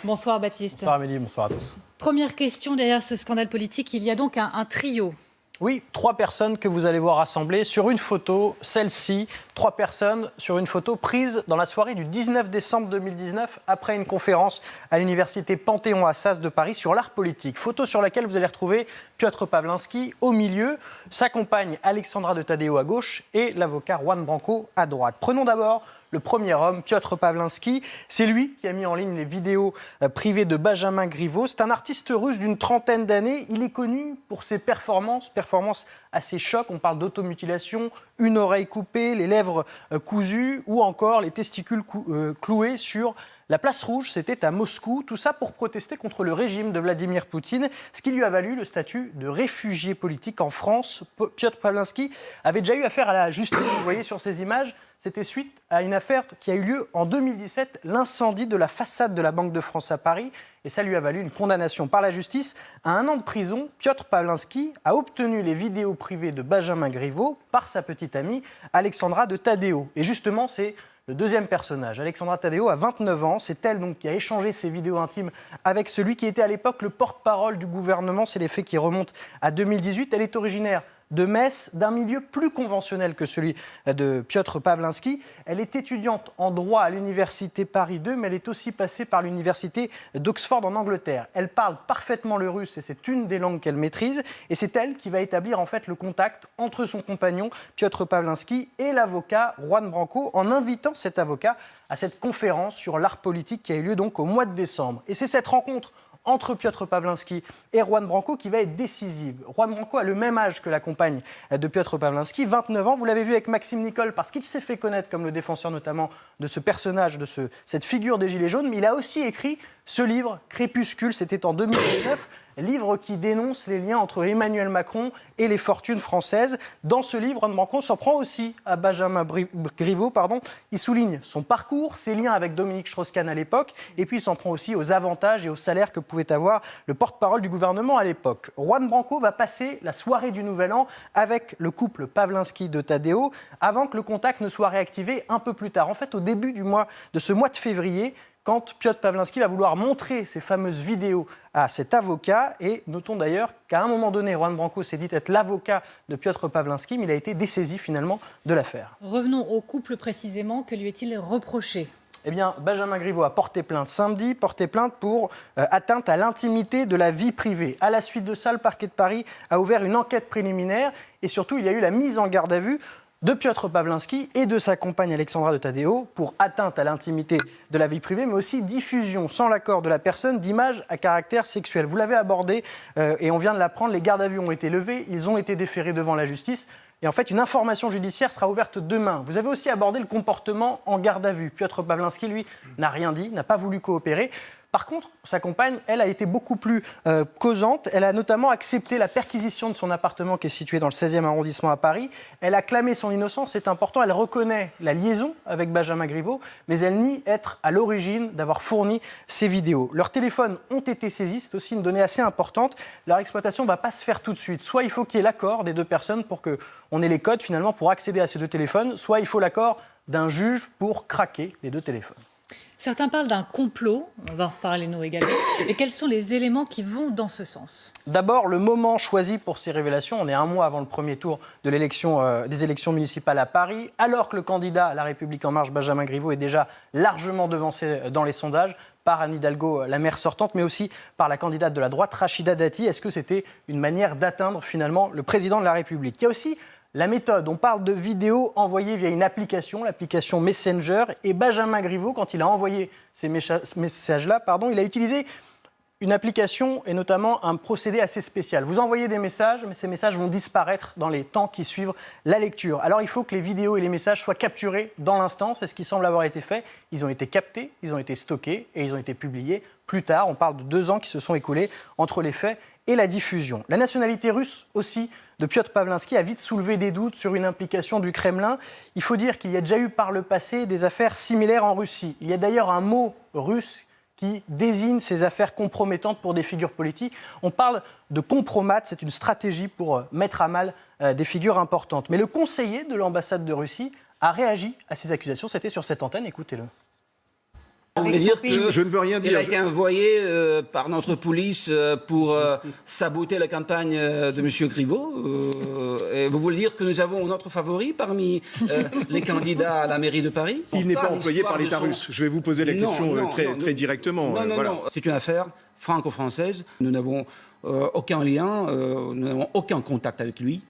Bonsoir Baptiste. Bonsoir Amélie, bonsoir à tous. Première question, derrière ce scandale politique, il y a donc un trio. Oui, 3 personnes que vous allez voir rassemblées sur une photo, celle-ci. 3 personnes sur une photo prise dans la soirée du 19 décembre 2019 après une conférence à l'université Panthéon-Assas de Paris sur l'art politique. Photo sur laquelle vous allez retrouver Piotr Pawlinski au milieu, sa compagne Alexandra de Taddeo à gauche et l'avocat Juan Branco à droite. Prenons d'abord le premier homme, Piotr Pawlinski. C'est lui qui a mis en ligne les vidéos privées de Benjamin Griveaux. C'est un artiste russe d'une trentaine d'années. Il est connu pour ses performances assez chocs. On parle d'automutilation, une oreille coupée, les lèvres cousues ou encore les testicules cloués sur la place rouge. C'était à Moscou. Tout ça pour protester contre le régime de Vladimir Poutine, ce qui lui a valu le statut de réfugié politique en France. Piotr Pawlinski avait déjà eu affaire à la justice. Vous voyez sur ces images, c'était suite à une affaire qui a eu lieu en 2017, l'incendie de la façade de la Banque de France à Paris. Et ça lui a valu une condamnation par la justice à 1 an de prison. Piotr Pawlinski a obtenu les vidéos privées de Benjamin Griveaux par sa petite amie Alexandra de Taddeo. Et justement, c'est le deuxième personnage. Alexandra Taddeo a 29 ans. C'est elle donc qui a échangé ses vidéos intimes avec celui qui était à l'époque le porte-parole du gouvernement. C'est les faits qui remontent à 2018. Elle est originaire de Metz, d'un milieu plus conventionnel que celui de Piotr Pawlinski. Elle est étudiante en droit à l'université Paris 2, mais elle est aussi passée par l'université d'Oxford en Angleterre. Elle parle parfaitement le russe et c'est une des langues qu'elle maîtrise. Et c'est elle qui va établir en fait le contact entre son compagnon Piotr Pawlinski et l'avocat Juan Branco en invitant cet avocat à cette conférence sur l'art politique qui a eu lieu donc au mois de décembre. Et c'est cette rencontre entre Piotr Pawlinski et Juan Branco qui va être décisive. Juan Branco a le même âge que la compagne de Piotr Pawlinski, 29 ans. Vous l'avez vu avec Maxime Nicole parce qu'il s'est fait connaître comme le défenseur notamment de ce personnage, de cette figure des Gilets jaunes. Mais il a aussi écrit ce livre, Crépuscule, c'était en 2019. Livre qui dénonce les liens entre Emmanuel Macron et les fortunes françaises. Dans ce livre, Juan Branco s'en prend aussi à Benjamin Griveaux. Il souligne son parcours, ses liens avec Dominique Strauss-Kahn à l'époque, et puis il s'en prend aussi aux avantages et aux salaires que pouvait avoir le porte-parole du gouvernement à l'époque. Juan Branco va passer la soirée du Nouvel An avec le couple Pawlinski de Taddeo, avant que le contact ne soit réactivé un peu plus tard. En fait, au début de ce mois de février, quand Piotr Pawlinski va vouloir montrer ces fameuses vidéos à cet avocat. Et notons d'ailleurs qu'à un moment donné, Juan Branco s'est dit être l'avocat de Piotr Pawlinski, mais il a été dessaisi finalement de l'affaire. Revenons au couple précisément. Que lui est-il reproché ? Eh bien, Benjamin Griveaux a porté plainte samedi, pour atteinte à l'intimité de la vie privée. À la suite de ça, le parquet de Paris a ouvert une enquête préliminaire et surtout, il y a eu la mise en garde à vue de Piotr Pawlinski et de sa compagne Alexandra de Taddeo pour atteinte à l'intimité de la vie privée, mais aussi diffusion sans l'accord de la personne d'images à caractère sexuel. Vous l'avez abordé et on vient de l'apprendre, les gardes à vue ont été levés, ils ont été déférés devant la justice. Et en fait, une information judiciaire sera ouverte demain. Vous avez aussi abordé le comportement en garde à vue. Piotr Pawlinski, lui, n'a rien dit, n'a pas voulu coopérer. Par contre, sa compagne, elle, a été beaucoup plus causante. Elle a notamment accepté la perquisition de son appartement qui est situé dans le 16e arrondissement à Paris. Elle a clamé son innocence, c'est important. Elle reconnaît la liaison avec Benjamin Griveaux, mais elle nie être à l'origine d'avoir fourni ces vidéos. Leurs téléphones ont été saisis, c'est aussi une donnée assez importante. Leur exploitation ne va pas se faire tout de suite. Soit il faut qu'il y ait l'accord des 2 personnes pour qu'on ait les codes finalement pour accéder à ces 2 téléphones, soit il faut l'accord d'un juge pour craquer les 2 téléphones. Certains parlent d'un complot, on va en reparler nous également. Et quels sont les éléments qui vont dans ce sens ? D'abord, le moment choisi pour ces révélations, on est 1 mois avant le premier tour de des élections municipales à Paris, alors que le candidat à La République En Marche, Benjamin Griveaux, est déjà largement devancé dans les sondages par Anne Hidalgo, la maire sortante, mais aussi par la candidate de la droite, Rachida Dati. Est-ce que c'était une manière d'atteindre finalement le président de la République ? Il y a aussi la méthode, on parle de vidéos envoyées via une application, l'application Messenger, et Benjamin Griveaux, quand il a envoyé ces messages-là, il a utilisé une application et notamment un procédé assez spécial. Vous envoyez des messages, mais ces messages vont disparaître dans les temps qui suivent la lecture. Alors il faut que les vidéos et les messages soient capturés dans l'instant, c'est ce qui semble avoir été fait. Ils ont été captés, ils ont été stockés et ils ont été publiés plus tard. On parle de 2 ans qui se sont écoulés entre les faits et la diffusion. La nationalité russe aussi de Piotr Pawlinski a vite soulevé des doutes sur une implication du Kremlin. Il faut dire qu'il y a déjà eu par le passé des affaires similaires en Russie. Il y a d'ailleurs un mot russe qui désigne ces affaires compromettantes pour des figures politiques. On parle de compromat, c'est une stratégie pour mettre à mal des figures importantes. Mais le conseiller de l'ambassade de Russie a réagi à ces accusations. C'était sur cette antenne, écoutez-le. Vous voulez dire que je ne veux rien dire. Il a été envoyé par notre police pour saboter la campagne de M. Griveaux. Et vous voulez dire que nous avons notre favori parmi les candidats à la mairie de Paris? Il n'est pas employé par l'État russe. Je vais vous poser la question très directement. Non. C'est une affaire franco-française. Nous n'avons aucun lien, nous n'avons aucun contact avec lui.